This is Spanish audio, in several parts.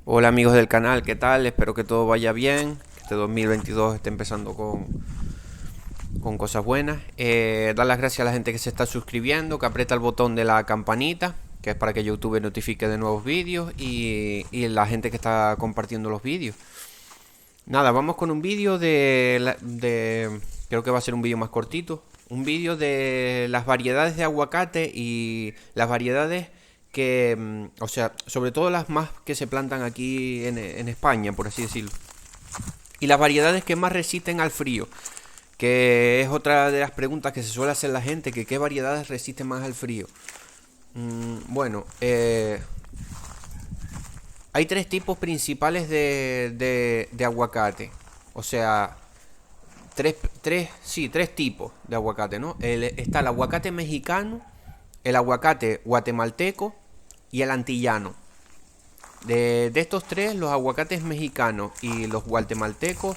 Hola amigos del canal, ¿qué tal? Espero que todo vaya bien, que este 2022 esté empezando con cosas buenas. Dar las gracias a la gente que se está suscribiendo, que aprieta el botón de la campanita, que es para que YouTube notifique de nuevos vídeos, y la gente que está compartiendo los vídeos. Nada, vamos con un vídeo creo que va a ser un vídeo más cortito. Un vídeo de las variedades de aguacate y las variedades o sea, sobre todo las más que se plantan aquí en España, por así decirlo. Y las variedades que más resisten al frío, que es otra de las preguntas que se suele hacer la gente, que qué variedades resisten más al frío. Bueno, hay tres tipos principales de aguacate. O sea, tres tipos de aguacate, ¿no? Está el aguacate mexicano, el aguacate guatemalteco y el antillano. De estos tres, los aguacates mexicanos y los guatemaltecos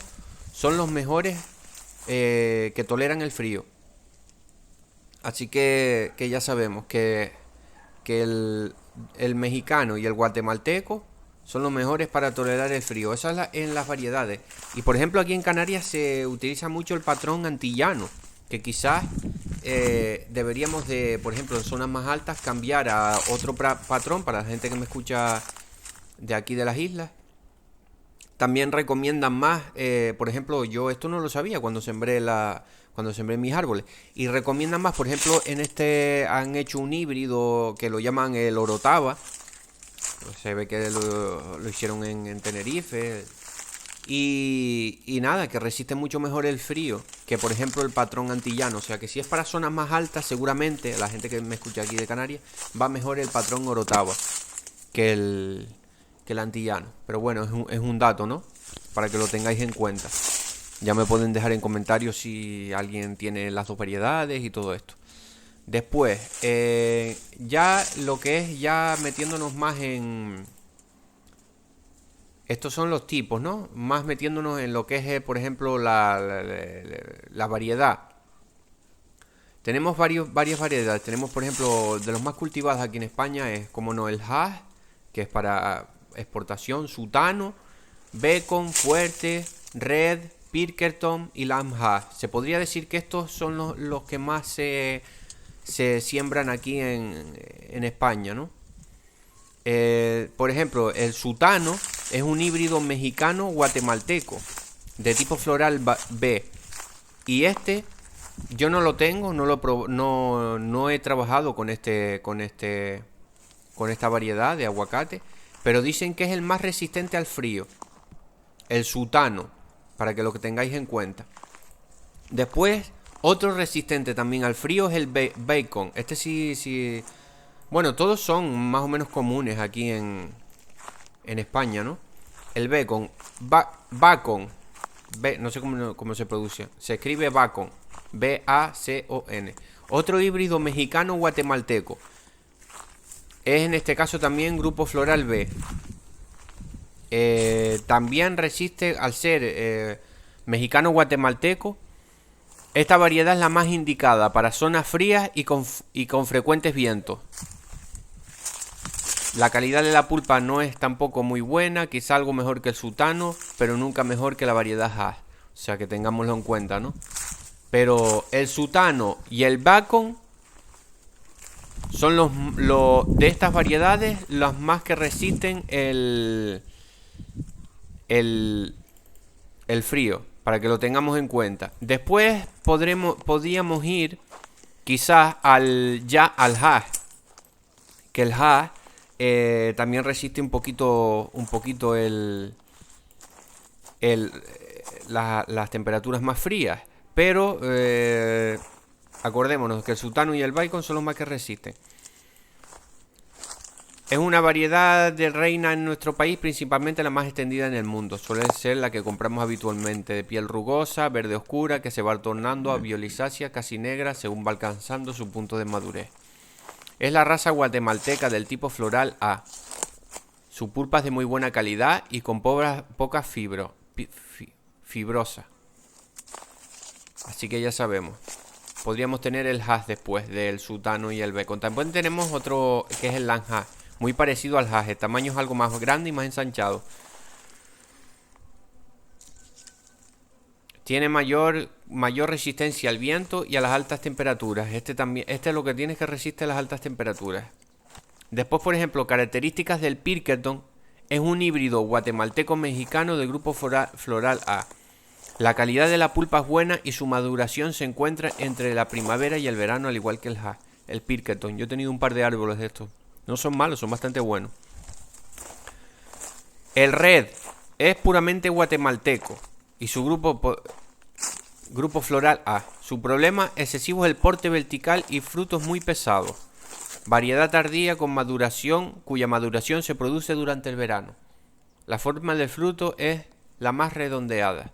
son los mejores que toleran el frío. Así que ya sabemos que el mexicano y el guatemalteco son los mejores para tolerar el frío. Eso es en las variedades. Y por ejemplo aquí en Canarias se utiliza mucho el patrón antillano, que quizás deberíamos de, por ejemplo, en zonas más altas cambiar a otro patrón para la gente que me escucha de aquí de las islas. También recomiendan más, por ejemplo, yo esto no lo sabía cuando sembré mis árboles. Y recomiendan más, por ejemplo, en este han hecho un híbrido que lo llaman el Orotava. Se ve que lo hicieron en Tenerife. Y nada, que resiste mucho mejor el frío que, por ejemplo, el patrón antillano. O sea que si es para zonas más altas, seguramente, la gente que me escucha aquí de Canarias, va mejor el patrón Orotava que el antillano. Pero bueno, es un dato, ¿no? Para que lo tengáis en cuenta. Ya me pueden dejar en comentarios si alguien tiene las dos variedades y todo esto. Después, ya lo que es ya metiéndonos más en... Estos son los tipos, ¿no? Más metiéndonos en lo que es, por ejemplo, la variedad. Tenemos varias variedades. Tenemos, por ejemplo, de los más cultivados aquí en España es, como no, el Hass, que es para exportación, Sutano, Bacon, Fuerte, Red, Pirkerton y Lamb Hass. Se podría decir que estos son los que más se siembran aquí en España, ¿no? Por ejemplo, el Sutano es un híbrido mexicano-guatemalteco de tipo floral B. Y este yo no lo tengo, no he trabajado con esta variedad de aguacate, pero dicen que es el más resistente al frío, el Sutano, para que lo que tengáis en cuenta. Después, otro resistente también al frío es el Bacon. Este sí, bueno, todos son más o menos comunes aquí en España, ¿no? El bacon, bacon, no sé cómo se produce. Se escribe bacon, Bacon. Otro híbrido mexicano-guatemalteco. Es en este caso también grupo floral B. También resiste al ser mexicano-guatemalteco. Esta variedad es la más indicada para zonas frías y con frecuentes vientos. La calidad de la pulpa no es tampoco muy buena, quizá algo mejor que el Sutano, pero nunca mejor que la variedad Hass. O sea que tengámoslo en cuenta, ¿no? Pero el Sutano y el Bacon son de estas variedades las más que resisten el frío, para que lo tengamos en cuenta. Después podríamos ir quizás al Hass, que el Hass también resiste un poquito las temperaturas más frías. Pero acordémonos que el Sutano y el Bacon son los más que resisten. Es una variedad de reina en nuestro país, principalmente la más extendida en el mundo. Suele ser la que compramos habitualmente, de piel rugosa, verde oscura, que se va tornando a violisácea, casi negra, según va alcanzando su punto de madurez. Es la raza guatemalteca del tipo floral A. Su pulpa es de muy buena calidad y con poca fibrosa. Así que ya sabemos. Podríamos tener el Hass después del Sutano y el Bacon. También tenemos otro que es el Lamb Hass. Muy parecido al hass. El tamaño es algo más grande y más ensanchado. Tiene mayor resistencia al viento y a las altas temperaturas. Este es lo que tiene, es que resiste a las altas temperaturas. Después, por ejemplo, características del Pilkington. Es un híbrido guatemalteco-mexicano del grupo floral A. La calidad de la pulpa es buena y su maduración se encuentra entre la primavera y el verano, al igual que el hass, el Pilkington. Yo he tenido un par de árboles de estos. No son malos, son bastante buenos. El Red es puramente guatemalteco y su grupo floral A. Su problema excesivo es el porte vertical y frutos muy pesados. Variedad tardía con maduración, cuya maduración se produce durante el verano. La forma del fruto es la más redondeada.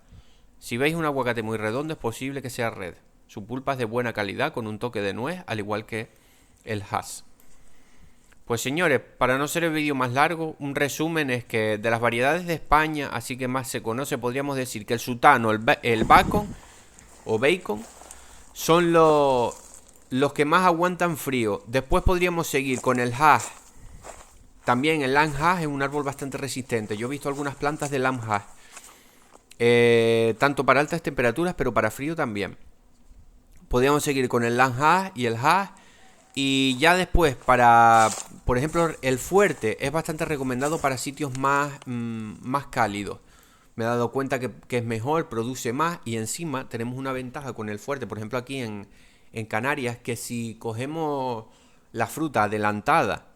Si veis un aguacate muy redondo, es posible que sea red. Su pulpa es de buena calidad con un toque de nuez, al igual que el hass. Pues señores, para no ser el vídeo más largo, un resumen es que de las variedades de España, así que más se conoce, podríamos decir que el sultano, el bacon o bacon, son los que más aguantan frío. Después podríamos seguir con el hass. También el lamb hass es un árbol bastante resistente. Yo he visto algunas plantas de lamb hass. Tanto para altas temperaturas, pero para frío también. Podríamos seguir con el lamb hass y el hass. Y ya después por ejemplo, el fuerte es bastante recomendado para sitios más cálidos. Me he dado cuenta que es mejor, produce más y encima tenemos una ventaja con el fuerte. Por ejemplo, aquí en Canarias, que si cogemos la fruta adelantada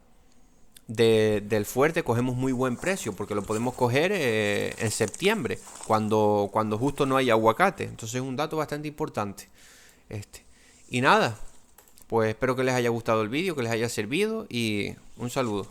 del fuerte, cogemos muy buen precio, porque lo podemos coger en septiembre, cuando justo no hay aguacate. Entonces es un dato bastante importante. Y nada, pues espero que les haya gustado el vídeo, que les haya servido y un saludo.